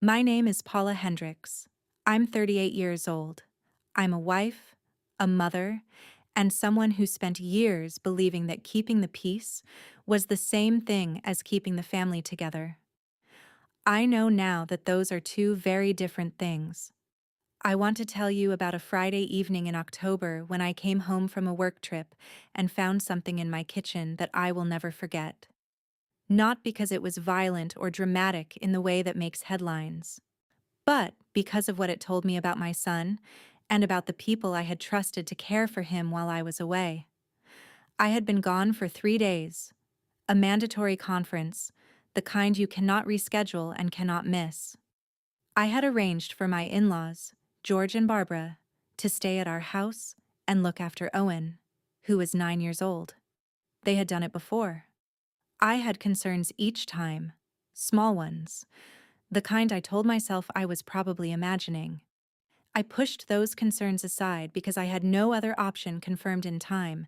My name is Paula Hendricks. I'm 38 years old. I'm a wife, a mother, and someone who spent years believing that keeping the peace was the same thing as keeping the family together. I know now that those are two very different things. I want to tell you about a Friday evening in October when I came home from a work trip and found something in my kitchen that I will never forget. Not because it was violent or dramatic in the way that makes headlines, but because of what it told me about my son and about the people I had trusted to care for him while I was away. I had been gone for 3 days, a mandatory conference, the kind you cannot reschedule and cannot miss. I had arranged for my in-laws, George and Barbara, to stay at our house and look after Owen, who was 9 years old. They had done it before. I had concerns each time, small ones, the kind I told myself I was probably imagining. I pushed those concerns aside because I had no other option confirmed in time,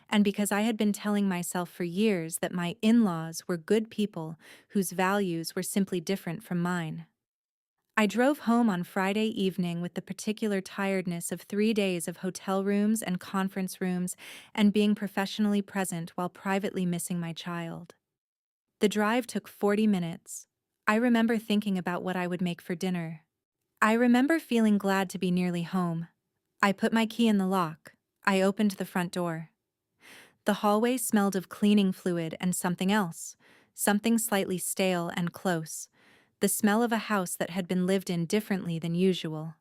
and because I had been telling myself for years that my in-laws were good people whose values were simply different from mine. I drove home on Friday evening with the particular tiredness of 3 days of hotel rooms and conference rooms and being professionally present while privately missing my child. The drive took 40 minutes. I remember thinking about what I would make for dinner. I remember feeling glad to be nearly home. I put my key in the lock. I opened the front door. The hallway smelled of cleaning fluid and something else, something slightly stale and close, the smell of a house that had been lived in differently than usual.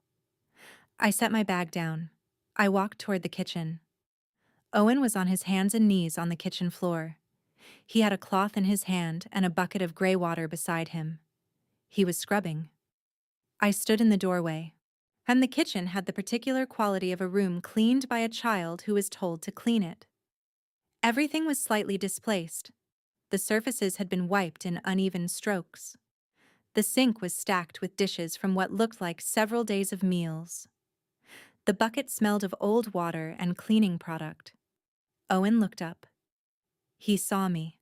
I set my bag down. I walked toward the kitchen. Owen was on his hands and knees on the kitchen floor. He had a cloth in his hand and a bucket of gray water beside him. He was scrubbing. I stood in the doorway. And the kitchen had the particular quality of a room cleaned by a child who was told to clean it. Everything was slightly displaced. The surfaces had been wiped in uneven strokes. The sink was stacked with dishes from what looked like several days of meals. The bucket smelled of old water and cleaning product. Owen looked up. He saw me,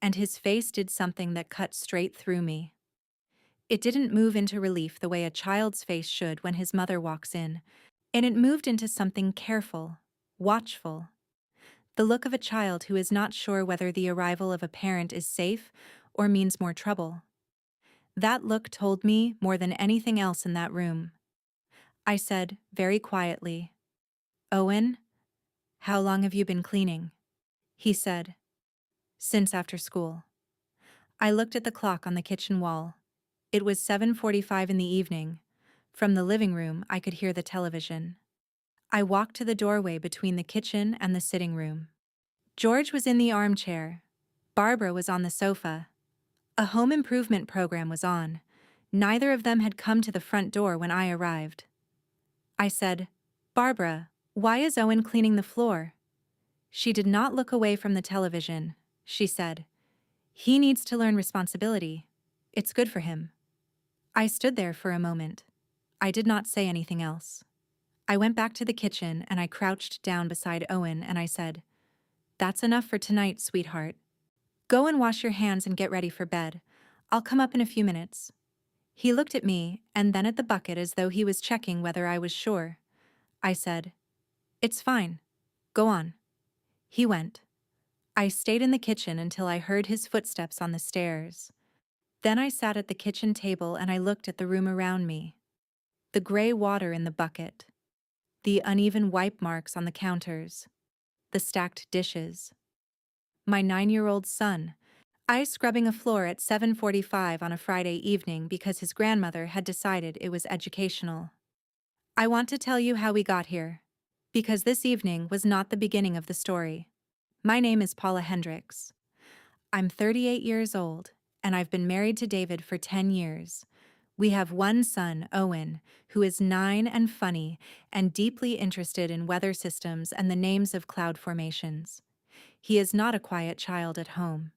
and his face did something that cut straight through me. It didn't move into relief the way a child's face should when his mother walks in, and it moved into something careful, watchful. The look of a child who is not sure whether the arrival of a parent is safe or means more trouble. That look told me more than anything else in that room. I said, very quietly, "Owen, how long have you been cleaning?" He said, "Since after school." I looked at the clock on the kitchen wall. It was 7:45 in the evening. From the living room, I could hear the television. I walked to the doorway between the kitchen and the sitting room. George was in the armchair. Barbara was on the sofa. A home improvement program was on. Neither of them had come to the front door when I arrived. I said, "Barbara, why is Owen cleaning the floor?" She did not look away from the television. She said, "He needs to learn responsibility. It's good for him." I stood there for a moment. I did not say anything else. I went back to the kitchen and I crouched down beside Owen and I said, "That's enough for tonight, sweetheart. Go and wash your hands and get ready for bed. I'll come up in a few minutes." He looked at me and then at the bucket as though he was checking whether I was sure. I said, "It's fine. Go on." He went. I stayed in the kitchen until I heard his footsteps on the stairs. Then I sat at the kitchen table and I looked at the room around me. The gray water in the bucket. The uneven wipe marks on the counters. The stacked dishes. My 9-year-old son, I scrubbing a floor at 7:45 on a Friday evening because his grandmother had decided it was educational. I want to tell you how we got here, because this evening was not the beginning of the story. My name is Paula Hendricks. I'm 38 years old, and I've been married to David for 10 years. We have one son, Owen, who is 9 and funny and deeply interested in weather systems and the names of cloud formations. He is not a quiet child at home.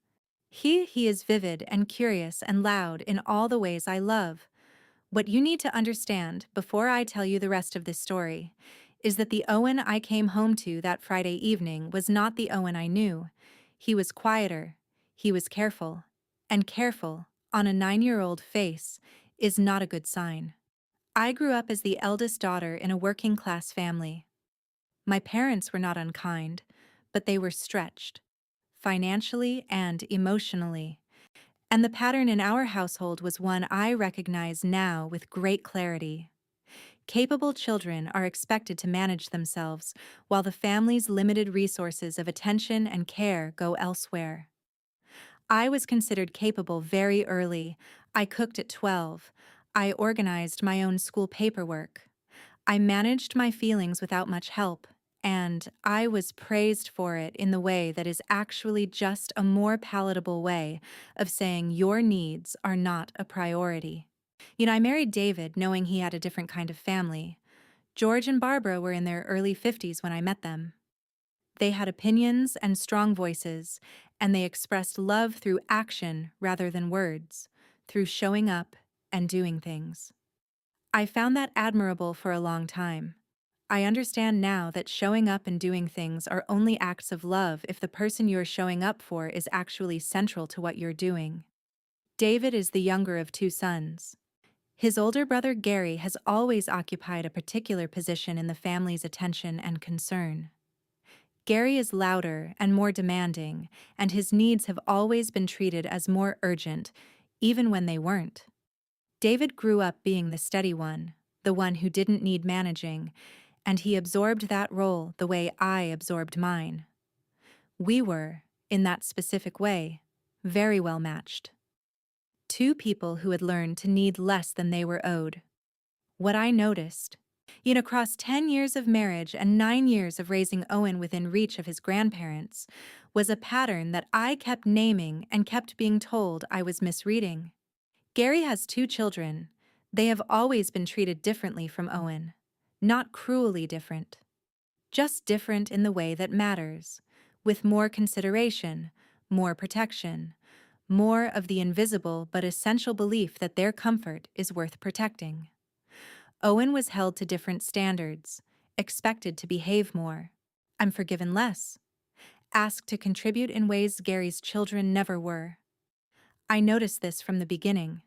He is vivid and curious and loud in all the ways I love. What you need to understand before I tell you the rest of this story is that the Owen I came home to that Friday evening was not the Owen I knew. He was quieter, he was careful, and careful, on a 9-year-old face, is not a good sign. I grew up as the eldest daughter in a working-class family. My parents were not unkind, but they were stretched, financially and emotionally. And the pattern in our household was one I recognize now with great clarity. Capable children are expected to manage themselves, while the family's limited resources of attention and care go elsewhere. I was considered capable very early. I cooked at 12. I organized my own school paperwork. I managed my feelings without much help, and I was praised for it in the way that is actually just a more palatable way of saying your needs are not a priority. I married David knowing he had a different kind of family. George and Barbara were in their early 50s when I met them. They had opinions and strong voices, and they expressed love through action rather than words, through showing up and doing things. I found that admirable for a long time. I understand now that showing up and doing things are only acts of love if the person you're showing up for is actually central to what you're doing. David is the younger of two sons. His older brother Gary has always occupied a particular position in the family's attention and concern. Gary is louder and more demanding, and his needs have always been treated as more urgent, even when they weren't. David grew up being the steady one, the one who didn't need managing, and he absorbed that role the way I absorbed mine. We were, in that specific way, very well matched. Two people who had learned to need less than they were owed. What I noticed, across 10 years of marriage and 9 years of raising Owen within reach of his grandparents, was a pattern that I kept naming and kept being told I was misreading. Gary has two children. They have always been treated differently from Owen. Not cruelly different. Just different in the way that matters, with more consideration, more protection, more of the invisible but essential belief that their comfort is worth protecting. Owen was held to different standards, expected to behave more. I'm forgiven less. Asked to contribute in ways Gary's children never were. I noticed this from the beginning.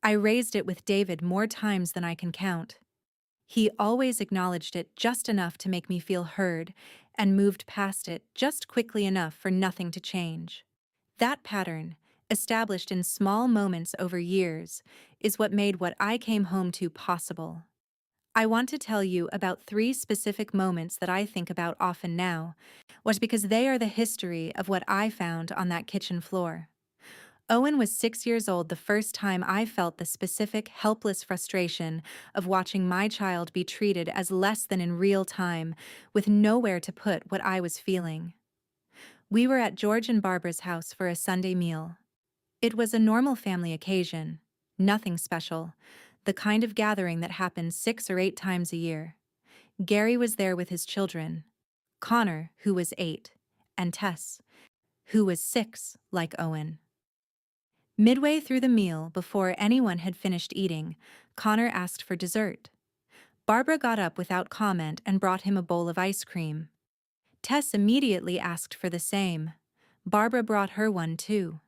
I raised it with David more times than I can count. He always acknowledged it just enough to make me feel heard and moved past it just quickly enough for nothing to change. That pattern, established in small moments over years, is what made what I came home to possible. I want to tell you about 3 specific moments that I think about often now, was because they are the history of what I found on that kitchen floor. Owen was 6 years old the first time I felt the specific, helpless frustration of watching my child be treated as less than in real time, with nowhere to put what I was feeling. We were at George and Barbara's house for a Sunday meal. It was a normal family occasion, nothing special, the kind of gathering that happens 6 or 8 times a year. Gary was there with his children, Connor, who was 8, and Tess, who was 6, like Owen. Midway through the meal, before anyone had finished eating, Connor asked for dessert. Barbara got up without comment and brought him a bowl of ice cream. Tess immediately asked for the same. Barbara brought her one too.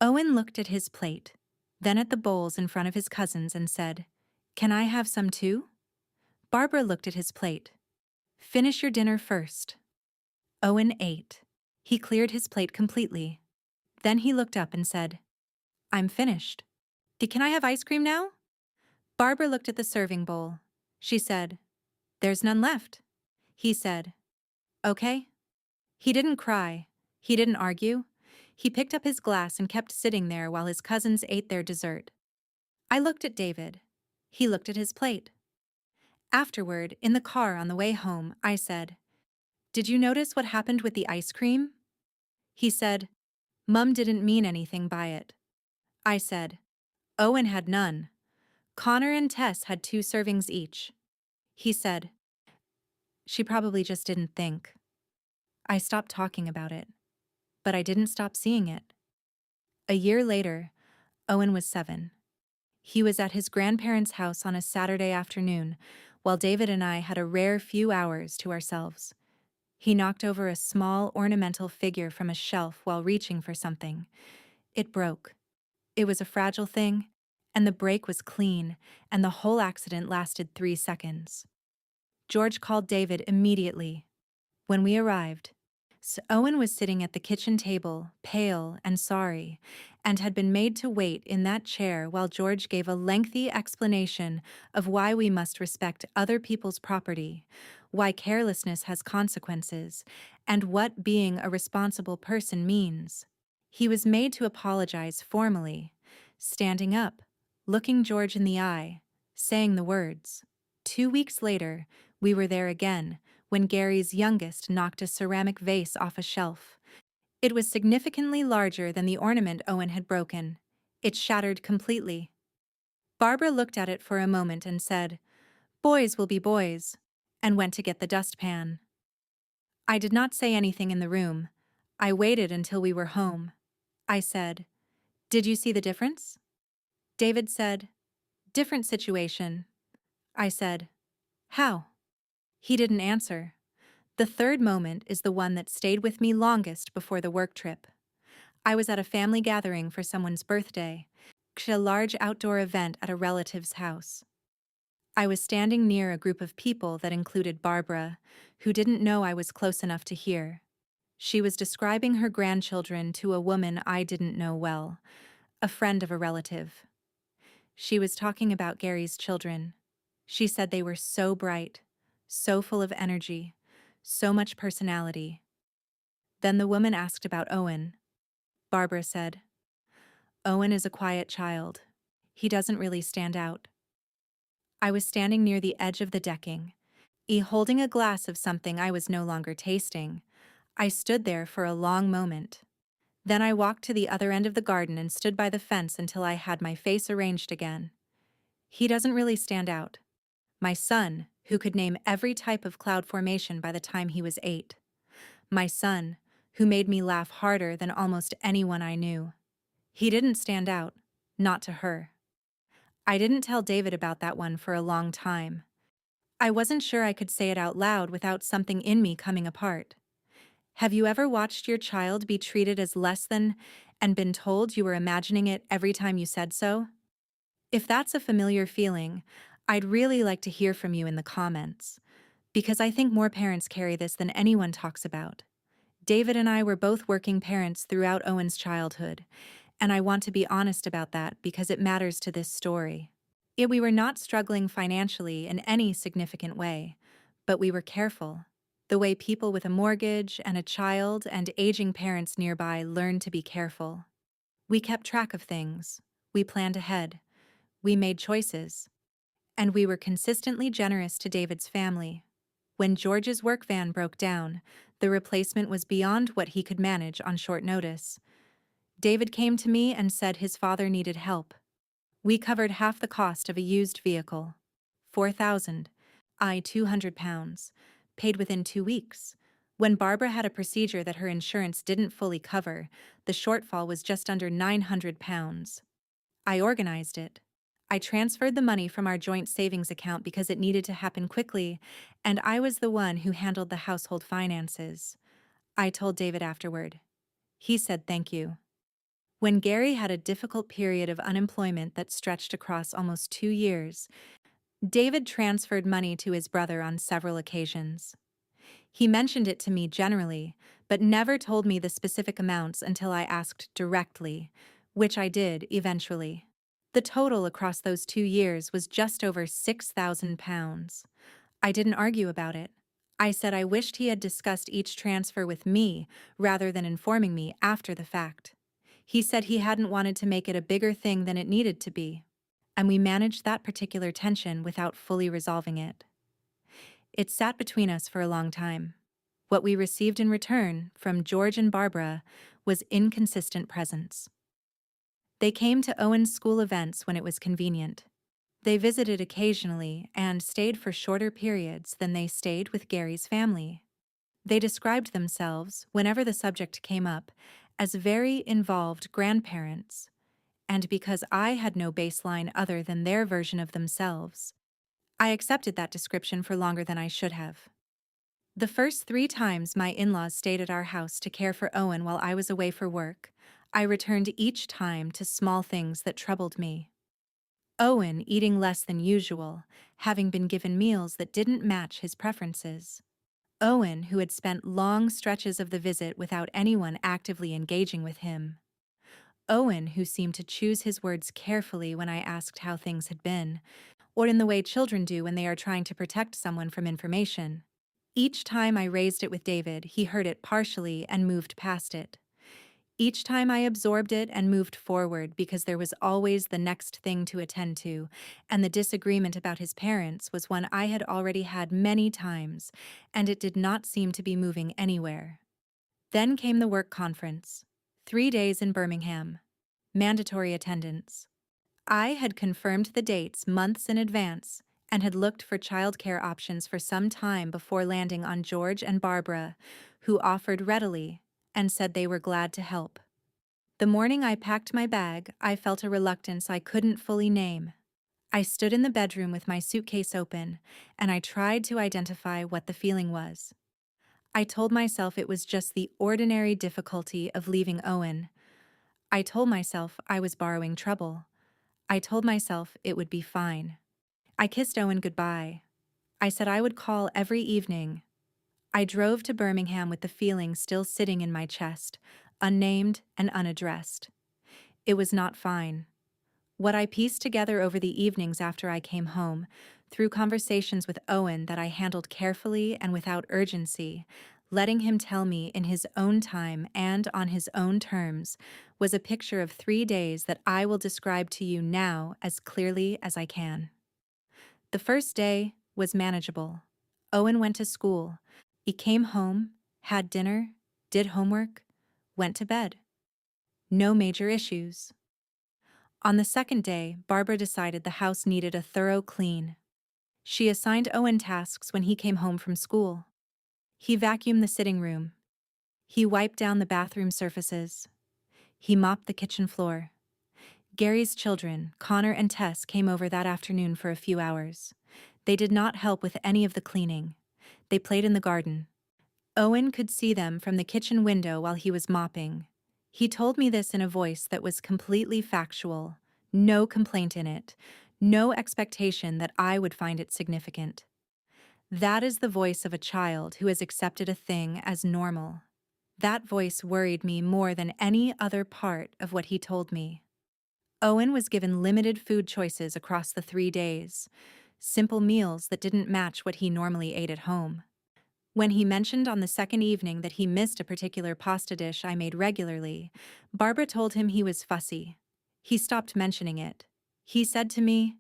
Owen looked at his plate, then at the bowls in front of his cousins and said, "Can I have some too?" Barbara looked at his plate. "Finish your dinner first." Owen ate. He cleared his plate completely. Then he looked up and said, "I'm finished. Can I have ice cream now?" Barbara looked at the serving bowl. She said, "There's none left." He said, "Okay." He didn't cry. He didn't argue. He picked up his glass and kept sitting there while his cousins ate their dessert. I looked at David. He looked at his plate. Afterward, in the car on the way home, I said, "Did you notice what happened with the ice cream?" He said, "Mum didn't mean anything by it." I said, "Owen had none. Connor and Tess had 2 servings each." He said, "She probably just didn't think." I stopped talking about it, but I didn't stop seeing it. A year later, Owen was 7. He was at his grandparents' house on a Saturday afternoon, while David and I had a rare few hours to ourselves. He knocked over a small ornamental figure from a shelf while reaching for something. It broke. It was a fragile thing, and the brake was clean, and the whole accident lasted 3 seconds. George called David immediately. When we arrived, Owen was sitting at the kitchen table, pale and sorry, and had been made to wait in that chair while George gave a lengthy explanation of why we must respect other people's property, why carelessness has consequences, and what being a responsible person means. He was made to apologize formally, standing up, looking George in the eye, saying the words. 2 weeks later, we were there again, when Gary's youngest knocked a ceramic vase off a shelf. It was significantly larger than the ornament Owen had broken. It shattered completely. Barbara looked at it for a moment and said, "Boys will be boys," and went to get the dustpan. I did not say anything in the room. I waited until we were home. I said, "Did you see the difference?" David said, "Different situation." I said, "How?" He didn't answer. The third moment is the one that stayed with me longest before the work trip. I was at a family gathering for someone's birthday, a large outdoor event at a relative's house. I was standing near a group of people that included Barbara, who didn't know I was close enough to hear. She was describing her grandchildren to a woman I didn't know well, a friend of a relative. She was talking about Gary's children. She said they were so bright, so full of energy, so much personality. Then the woman asked about Owen. Barbara said, "Owen is a quiet child. He doesn't really stand out." I was standing near the edge of the decking, holding a glass of something I was no longer tasting. I stood there for a long moment. Then I walked to the other end of the garden and stood by the fence until I had my face arranged again. He doesn't really stand out. My son, who could name every type of cloud formation by the time he was 8. My son, who made me laugh harder than almost anyone I knew. He didn't stand out, not to her. I didn't tell David about that one for a long time. I wasn't sure I could say it out loud without something in me coming apart. Have you ever watched your child be treated as less than and been told you were imagining it every time you said so? If that's a familiar feeling, I'd really like to hear from you in the comments, because I think more parents carry this than anyone talks about. David and I were both working parents throughout Owen's childhood, and I want to be honest about that because it matters to this story. We were not struggling financially in any significant way, but we were careful. The way people with a mortgage and a child and aging parents nearby learn to be careful. We kept track of things. We planned ahead. We made choices. And we were consistently generous to David's family. When George's work van broke down, the replacement was beyond what he could manage on short notice. David came to me and said his father needed help. We covered half the cost of a used vehicle. 4,000, I 200 pounds, paid within 2 weeks. When Barbara had a procedure that her insurance didn't fully cover, the shortfall was just under 900 pounds. I organized it. I transferred the money from our joint savings account because it needed to happen quickly, and I was the one who handled the household finances. I told David afterward. He said thank you. When Gary had a difficult period of unemployment that stretched across almost 2 years, David transferred money to his brother on several occasions. He mentioned it to me generally, but never told me the specific amounts until I asked directly, which I did eventually. The total across those 2 years was just over 6,000 pounds. I didn't argue about it. I said I wished he had discussed each transfer with me rather than informing me after the fact. He said he hadn't wanted to make it a bigger thing than it needed to be, and we managed that particular tension without fully resolving it. It sat between us for a long time. What we received in return from George and Barbara was inconsistent presents. They came to Owen's school events when it was convenient. They visited occasionally and stayed for shorter periods than they stayed with Gary's family. They described themselves, whenever the subject came up, as very involved grandparents, and because I had no baseline other than their version of themselves, I accepted that description for longer than I should have. The first 3 times my in-laws stayed at our house to care for Owen while I was away for work, I returned each time to small things that troubled me. Owen eating less than usual, having been given meals that didn't match his preferences. Owen, who had spent long stretches of the visit without anyone actively engaging with him. Owen, who seemed to choose his words carefully when I asked how things had been, or in the way children do when they are trying to protect someone from information. Each time I raised it with David, he heard it partially and moved past it. Each time I absorbed it and moved forward because there was always the next thing to attend to, and the disagreement about his parents was one I had already had many times, and it did not seem to be moving anywhere. Then came the work conference. 3 days in Birmingham. Mandatory attendance. I had confirmed the dates months in advance and had looked for childcare options for some time before landing on George and Barbara, who offered readily and said they were glad to help. The morning I packed my bag, I felt a reluctance I couldn't fully name. I stood in the bedroom with my suitcase open, and I tried to identify what the feeling was. I told myself it was just the ordinary difficulty of leaving Owen. I told myself I was borrowing trouble. I told myself it would be fine. I kissed Owen goodbye. I said I would call every evening. I drove to Birmingham with the feeling still sitting in my chest, unnamed and unaddressed. It was not fine. What I pieced together over the evenings after I came home, through conversations with Owen that I handled carefully and without urgency, letting him tell me in his own time and on his own terms, was a picture of 3 days that I will describe to you now as clearly as I can. The first day was manageable. Owen went to school. He came home, had dinner, did homework, went to bed. No major issues. On the second day, Barbara decided the house needed a thorough clean. She assigned Owen tasks when he came home from school. He vacuumed the sitting room. He wiped down the bathroom surfaces. He mopped the kitchen floor. Gary's children, Connor and Tess, came over that afternoon for a few hours. They did not help with any of the cleaning. They played in the garden. Owen could see them from the kitchen window while he was mopping. He told me this in a voice that was completely factual, no complaint in it, no expectation that I would find it significant. That is the voice of a child who has accepted a thing as normal. That voice worried me more than any other part of what he told me. Owen was given limited food choices across the 3 days, simple meals that didn't match what he normally ate at home. When he mentioned on the second evening that he missed a particular pasta dish I made regularly, Barbara told him he was fussy. He stopped mentioning it. He said to me,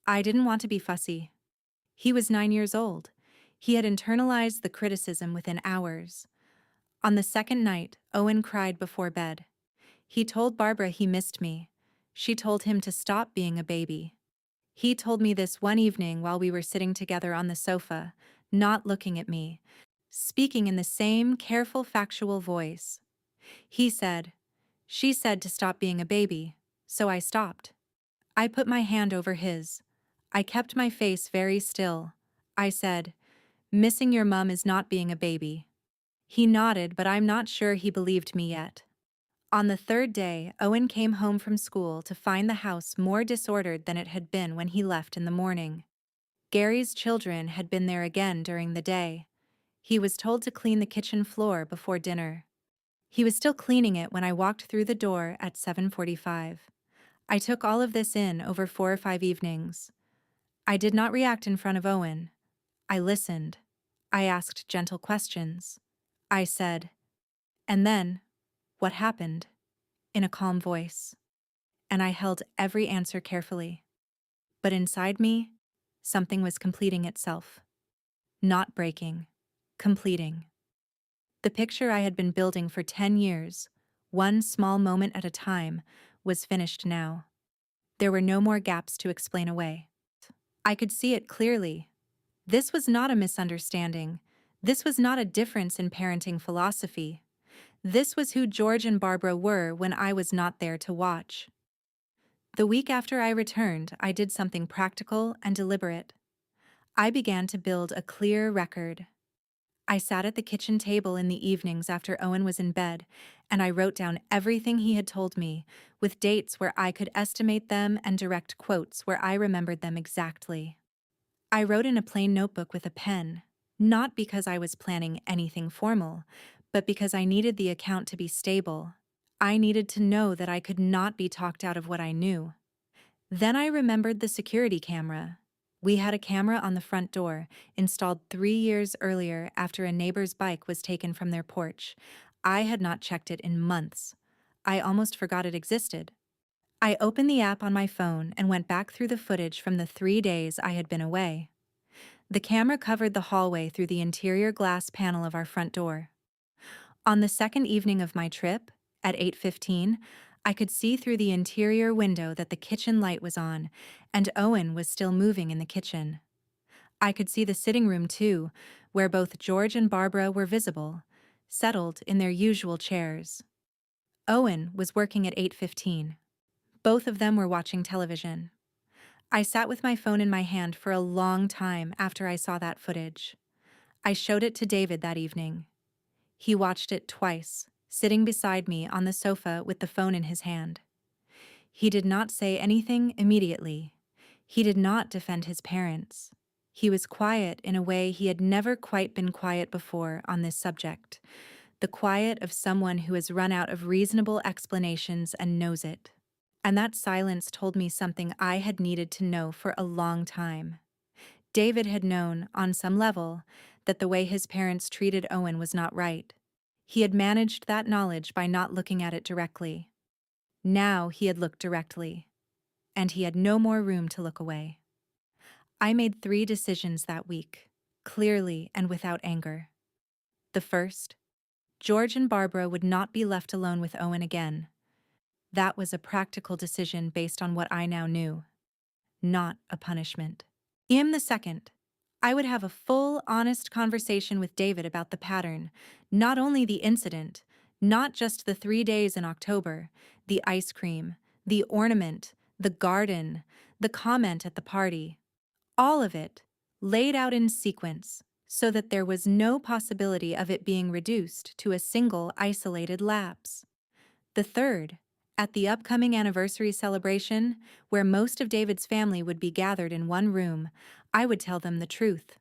"I didn't want to be fussy." He was 9 years old. He had internalized the criticism within hours. On the second night, Owen cried before bed. He told Barbara he missed me. She told him to stop being a baby. He told me this one evening while we were sitting together on the sofa, not looking at me, speaking in the same careful, factual voice. He said, "She said to stop being a baby, so I stopped." I put my hand over his. I kept my face very still. I said, "Missing your mum is not being a baby." He nodded, but I'm not sure he believed me yet. On the third day, Owen came home from school to find the house more disordered than it had been when he left in the morning. Gary's children had been there again during the day. He was told to clean the kitchen floor before dinner. He was still cleaning it when I walked through the door at 7:45. I took all of this in over 4 or 5 evenings. I did not react in front of Owen. I listened. I asked gentle questions. I said, "And then, what happened?" in a calm voice. And I held every answer carefully. But inside me, something was completing itself. Not breaking, completing. The picture I had been building for 10 years, one small moment at a time, was finished now. There were no more gaps to explain away. I could see it clearly. This was not a misunderstanding. This was not a difference in parenting philosophy. This was who George and Barbara were when I was not there to watch. The week after I returned, I did something practical and deliberate. I began to build a clear record. I sat at the kitchen table in the evenings after Owen was in bed, and I wrote down everything he had told me, with dates where I could estimate them and direct quotes where I remembered them exactly. I wrote in a plain notebook with a pen, not because I was planning anything formal, but because I needed the account to be stable. I needed to know that I could not be talked out of what I knew. Then I remembered the security camera. We had a camera on the front door, installed 3 years earlier after a neighbor's bike was taken from their porch. I had not checked it in months. I almost forgot it existed. I opened the app on my phone and went back through the footage from the 3 days I had been away. The camera covered the hallway through the interior glass panel of our front door. On the second evening of my trip, at 8:15, I could see through the interior window that the kitchen light was on, and Owen was still moving in the kitchen. I could see the sitting room too, where both George and Barbara were visible, settled in their usual chairs. Owen was working at 8:15. Both of them were watching television. I sat with my phone in my hand for a long time after I saw that footage. I showed it to David that evening. He watched it twice, sitting beside me on the sofa with the phone in his hand. He did not say anything immediately. He did not defend his parents. He was quiet in a way he had never quite been quiet before on this subject, the quiet of someone who has run out of reasonable explanations and knows it. And that silence told me something I had needed to know for a long time. David had known, on some level, that the way his parents treated Owen was not right. He had managed that knowledge by not looking at it directly. Now he had looked directly, and he had no more room to look away. I made 3 decisions that week, clearly and without anger. The first, George and Barbara would not be left alone with Owen again. That was a practical decision based on what I now knew, not a punishment. The second, I would have a full, honest conversation with David about the pattern, not only the incident, not just the 3 days in October, the ice cream, the ornament, the garden, the comment at the party. All of it, laid out in sequence, so that there was no possibility of it being reduced to a single isolated lapse. The third, at the upcoming anniversary celebration, where most of David's family would be gathered in one room, I would tell them the truth.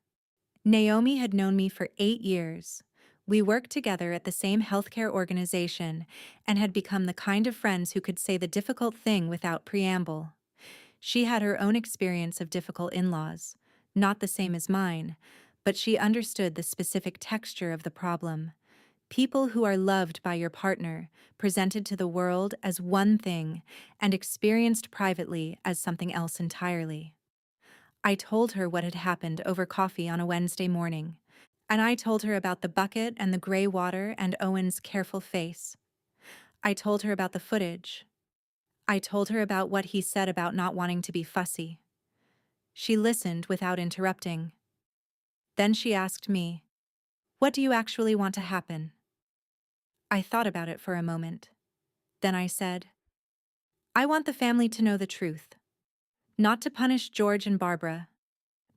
Naomi had known me for 8 years. We worked together at the same healthcare organization and had become the kind of friends who could say the difficult thing without preamble. She had her own experience of difficult in-laws, not the same as mine, but she understood the specific texture of the problem. People who are loved by your partner, presented to the world as one thing and experienced privately as something else entirely. I told her what had happened over coffee on a Wednesday morning, and I told her about the bucket and the gray water and Owen's careful face. I told her about the footage. I told her about what he said about not wanting to be fussy. She listened without interrupting. Then she asked me, "What do you actually want to happen?" I thought about it for a moment. Then I said, "I want the family to know the truth. Not to punish George and Barbara,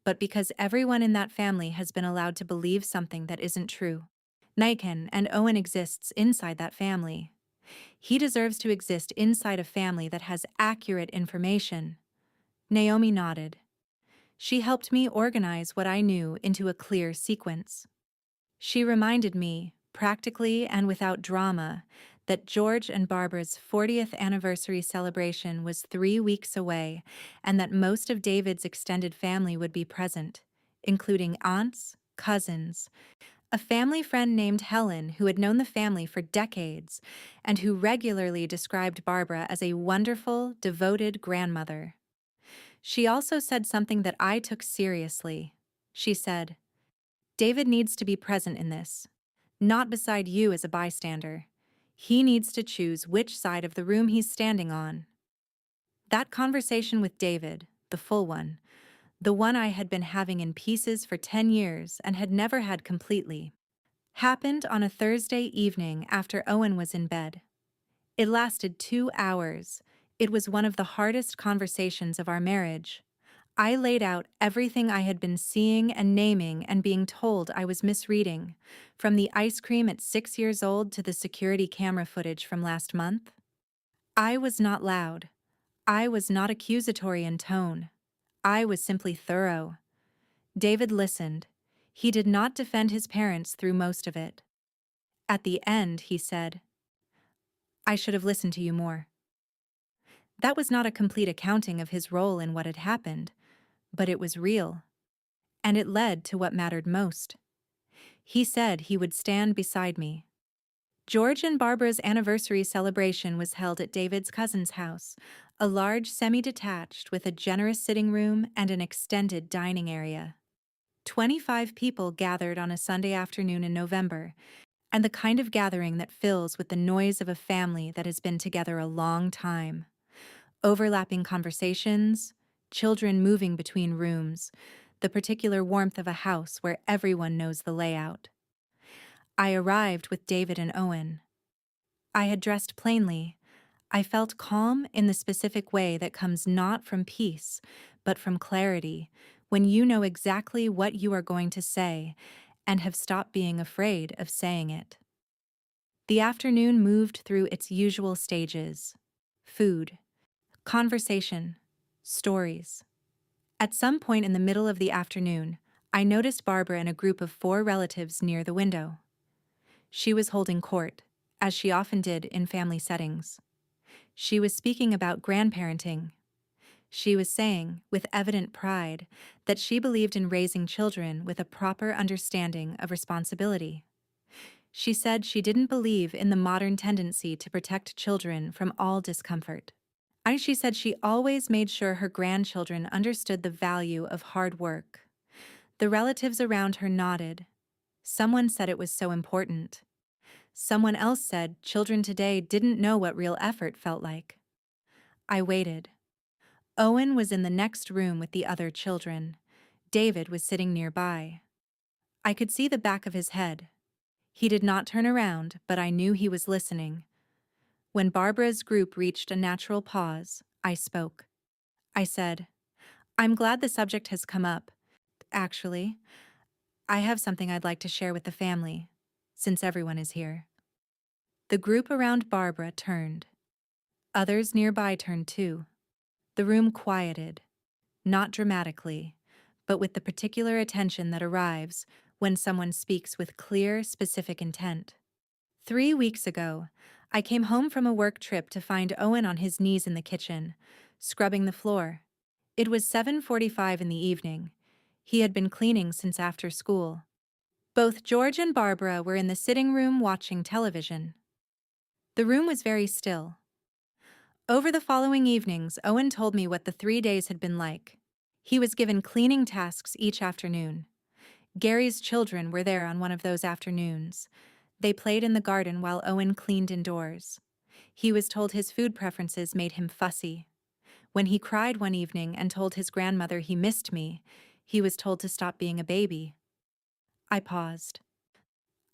but because everyone in that family has been allowed to believe something that isn't true. Naiken and Owen exists inside that family. He deserves to exist inside a family that has accurate information." Naomi nodded. She helped me organize what I knew into a clear sequence. She reminded me, practically and without drama, that George and Barbara's 40th anniversary celebration was 3 weeks away and that most of David's extended family would be present, including aunts, cousins, a family friend named Helen who had known the family for decades and who regularly described Barbara as a wonderful, devoted grandmother. She also said something that I took seriously. She said, "David needs to be present in this, not beside you as a bystander. He needs to choose which side of the room he's standing on." That conversation with David, the full one, the one I had been having in pieces for 10 years and had never had completely, happened on a Thursday evening after Owen was in bed. It lasted 2 hours. It was one of the hardest conversations of our marriage. I laid out everything I had been seeing and naming and being told I was misreading, from the ice cream at 6 years old to the security camera footage from last month. I was not loud. I was not accusatory in tone. I was simply thorough. David listened. He did not defend his parents through most of it. At the end, he said, "I should have listened to you more." That was not a complete accounting of his role in what had happened, but it was real, and it led to what mattered most. He said he would stand beside me. George and Barbara's anniversary celebration was held at David's cousin's house, a large semi-detached with a generous sitting room and an extended dining area. 25 people gathered on a Sunday afternoon in November, and the kind of gathering that fills with the noise of a family that has been together a long time. Overlapping conversations, children moving between rooms, the particular warmth of a house where everyone knows the layout. I arrived with David and Owen. I had dressed plainly. I felt calm in the specific way that comes not from peace, but from clarity, when you know exactly what you are going to say and have stopped being afraid of saying it. The afternoon moved through its usual stages: food, conversation, stories. At some point in the middle of the afternoon, I noticed Barbara and a group of 4 relatives near the window. She was holding court, as she often did in family settings. She was speaking about grandparenting. She was saying, with evident pride, that she believed in raising children with a proper understanding of responsibility. She said she didn't believe in the modern tendency to protect children from all discomfort. She said she always made sure her grandchildren understood the value of hard work. The relatives around her nodded. Someone said it was so important. Someone else said children today didn't know what real effort felt like. I waited. Owen was in the next room with the other children. David was sitting nearby. I could see the back of his head. He did not turn around, but I knew he was listening. When Barbara's group reached a natural pause, I spoke. I said, "I'm glad the subject has come up. Actually, I have something I'd like to share with the family, since everyone is here." The group around Barbara turned. Others nearby turned too. The room quieted, not dramatically, but with the particular attention that arrives when someone speaks with clear, specific intent. 3 weeks ago, I came home from a work trip to find Owen on his knees in the kitchen, scrubbing the floor. It was 7:45 in the evening. He had been cleaning since after school. Both George and Barbara were in the sitting room watching television. The room was very still. Over the following evenings, Owen told me what the 3 days had been like. He was given cleaning tasks each afternoon. Gary's children were there on one of those afternoons. They played in the garden while Owen cleaned indoors. He was told his food preferences made him fussy. When he cried one evening and told his grandmother he missed me, he was told to stop being a baby. I paused.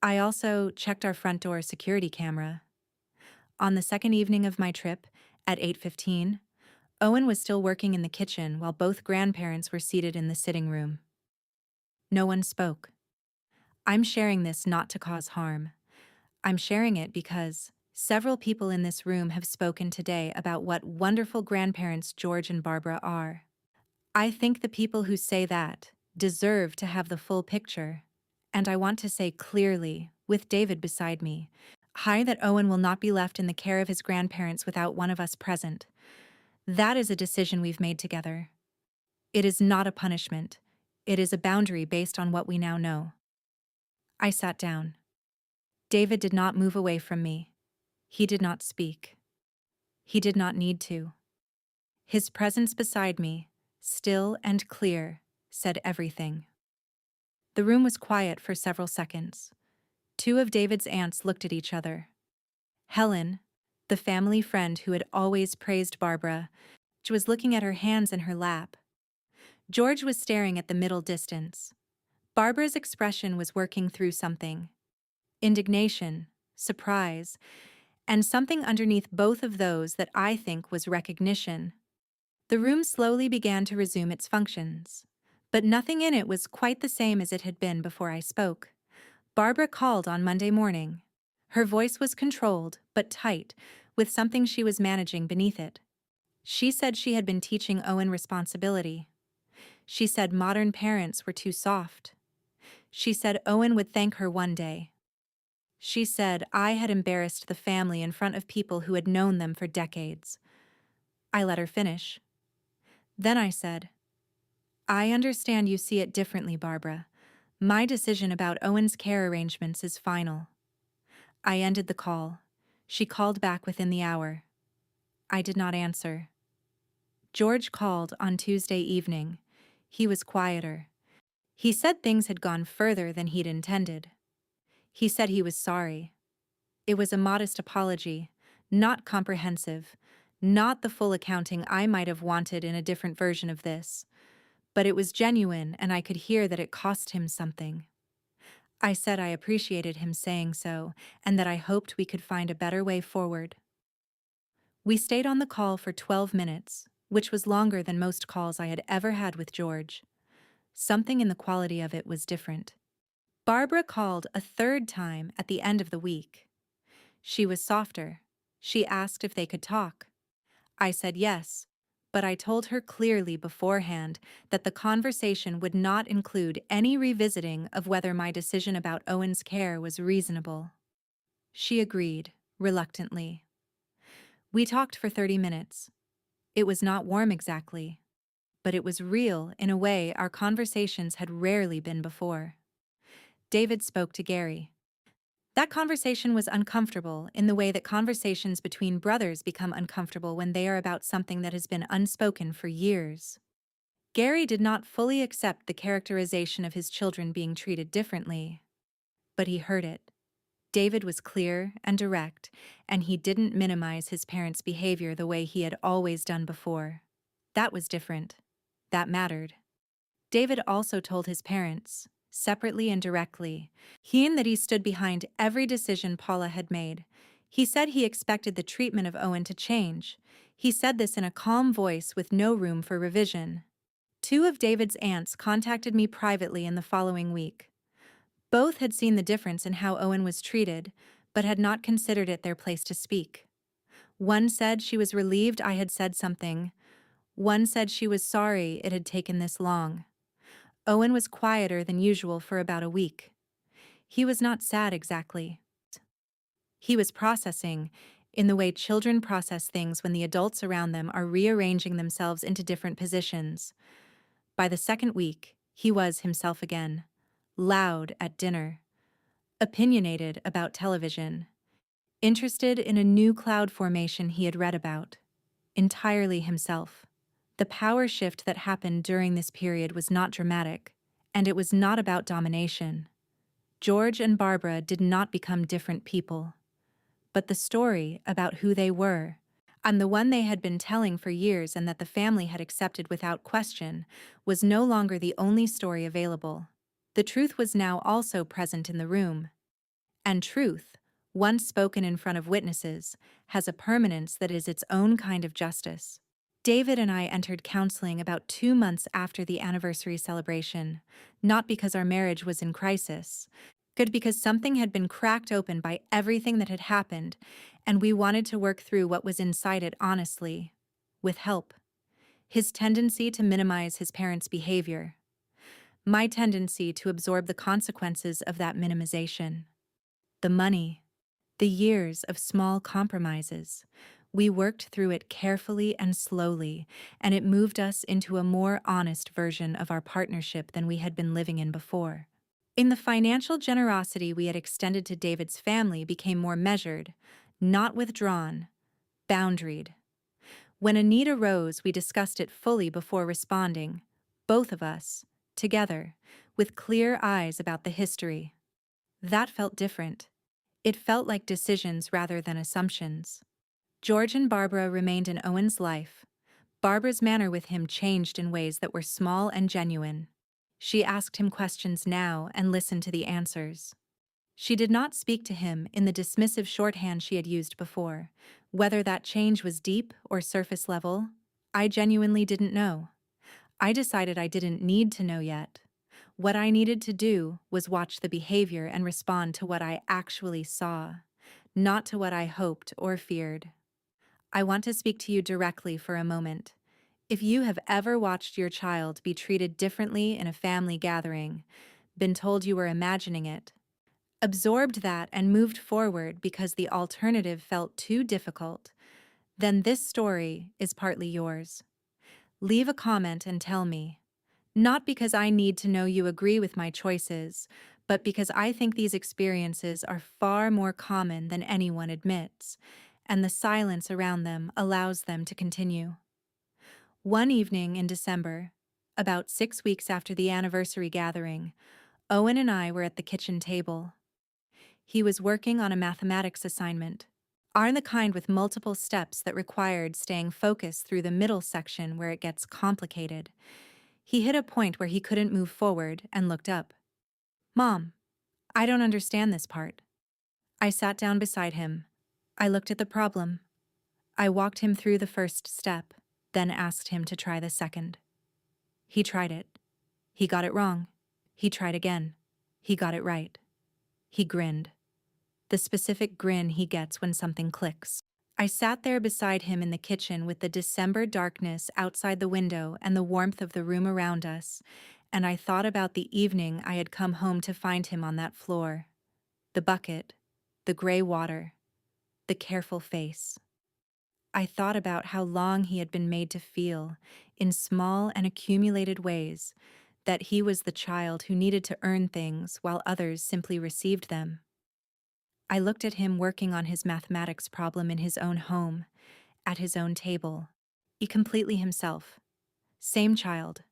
I also checked our front door security camera. On the second evening of my trip, at 8:15, Owen was still working in the kitchen while both grandparents were seated in the sitting room. No one spoke. I'm sharing this not to cause harm. I'm sharing it because several people in this room have spoken today about what wonderful grandparents George and Barbara are. I think the people who say that deserve to have the full picture. And I want to say clearly, with David beside me, that Owen will not be left in the care of his grandparents without one of us present. That is a decision we've made together. It is not a punishment. It is a boundary based on what we now know. I sat down. David did not move away from me. He did not speak. He did not need to. His presence beside me, still and clear, said everything. The room was quiet for several seconds. 2 of David's aunts looked at each other. Helen, the family friend who had always praised Barbara, was looking at her hands in her lap. George was staring at the middle distance. Barbara's expression was working through something. Indignation, surprise, and something underneath both of those that I think was recognition. The room slowly began to resume its functions. But nothing in it was quite the same as it had been before I spoke. Barbara called on Monday morning. Her voice was controlled, but tight, with something she was managing beneath it. She said she had been teaching Owen responsibility. She said modern parents were too soft. She said Owen would thank her one day. She said I had embarrassed the family in front of people who had known them for decades. I let her finish. Then I said, I understand you see it differently, Barbara. My decision about Owen's care arrangements is final. I ended the call. She called back within the hour. I did not answer. George called on Tuesday evening. He was quieter. He said things had gone further than he'd intended. He said he was sorry. It was a modest apology, not comprehensive, not the full accounting I might have wanted in a different version of this. But it was genuine, and I could hear that it cost him something. I said I appreciated him saying so, and that I hoped we could find a better way forward. We stayed on the call for 12 minutes, which was longer than most calls I had ever had with George. Something in the quality of it was different. Barbara called a third time at the end of the week. She was softer. She asked if they could talk. I said yes, but I told her clearly beforehand that the conversation would not include any revisiting of whether my decision about Owen's care was reasonable. She agreed, reluctantly. We talked for 30 minutes. It was not warm exactly, but it was real in a way our conversations had rarely been before. David spoke to Gary. That conversation was uncomfortable in the way that conversations between brothers become uncomfortable when they are about something that has been unspoken for years. Gary did not fully accept the characterization of his children being treated differently, but he heard it. David was clear and direct, and he didn't minimize his parents' behavior the way he had always done before. That was different. That mattered. David also told his parents, separately and directly, that he stood behind every decision Paula had made. He said he expected the treatment of Owen to change. He said this in a calm voice with no room for revision. Two of David's aunts contacted me privately in the following week. Both had seen the difference in how Owen was treated, but had not considered it their place to speak. One said she was relieved I had said something. One said she was sorry it had taken this long. Owen was quieter than usual for about a week. He was not sad exactly. He was processing, in the way children process things when the adults around them are rearranging themselves into different positions. By the second week, he was himself again, loud at dinner, opinionated about television, interested in a new cloud formation he had read about, entirely himself. The power shift that happened during this period was not dramatic, and it was not about domination. George and Barbara did not become different people, but the story about who they were, and the one they had been telling for years and that the family had accepted without question, was no longer the only story available. The truth was now also present in the room. And truth, once spoken in front of witnesses, has a permanence that is its own kind of justice. David and I entered counseling about 2 months after the anniversary celebration, not because our marriage was in crisis, but because something had been cracked open by everything that had happened, and we wanted to work through what was inside it honestly, with help. His tendency to minimize his parents' behavior. My tendency to absorb the consequences of that minimization. The money. The years of small compromises. We worked through it carefully and slowly, and it moved us into a more honest version of our partnership than we had been living in before. In the financial generosity we had extended to David's family became more measured, not withdrawn, boundaried. When a need arose, we discussed it fully before responding, both of us, together, with clear eyes about the history. That felt different. It felt like decisions rather than assumptions. George and Barbara remained in Owen's life. Barbara's manner with him changed in ways that were small and genuine. She asked him questions now and listened to the answers. She did not speak to him in the dismissive shorthand she had used before. Whether that change was deep or surface level, I genuinely didn't know. I decided I didn't need to know yet. What I needed to do was watch the behavior and respond to what I actually saw, not to what I hoped or feared. I want to speak to you directly for a moment. If you have ever watched your child be treated differently in a family gathering, been told you were imagining it, absorbed that and moved forward because the alternative felt too difficult, then this story is partly yours. Leave a comment and tell me. Not because I need to know you agree with my choices, but because I think these experiences are far more common than anyone admits, and the silence around them allows them to continue. One evening in December, about 6 weeks after the anniversary gathering, Owen and I were at the kitchen table. He was working on a mathematics assignment, are the kind with multiple steps that required staying focused through the middle section where it gets complicated. He hit a point where he couldn't move forward and looked up. "Mom, I don't understand this part." I sat down beside him. I looked at the problem. I walked him through the first step, then asked him to try the second. He tried it. He got it wrong. He tried again. He got it right. He grinned. The specific grin he gets when something clicks. I sat there beside him in the kitchen with the December darkness outside the window and the warmth of the room around us, and I thought about the evening I had come home to find him on that floor. The bucket, the gray water, the careful face. I thought about how long he had been made to feel, in small and accumulated ways, that he was the child who needed to earn things while others simply received them. I looked at him working on his mathematics problem in his own home, at his own table, completely himself. Same child,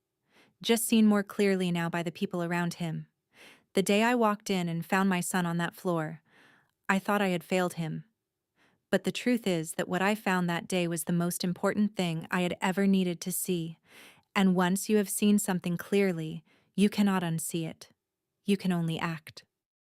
just seen more clearly now by the people around him. The day I walked in and found my son on that floor, I thought I had failed him. But the truth is that what I found that day was the most important thing I had ever needed to see. And once you have seen something clearly, you cannot unsee it. You can only act.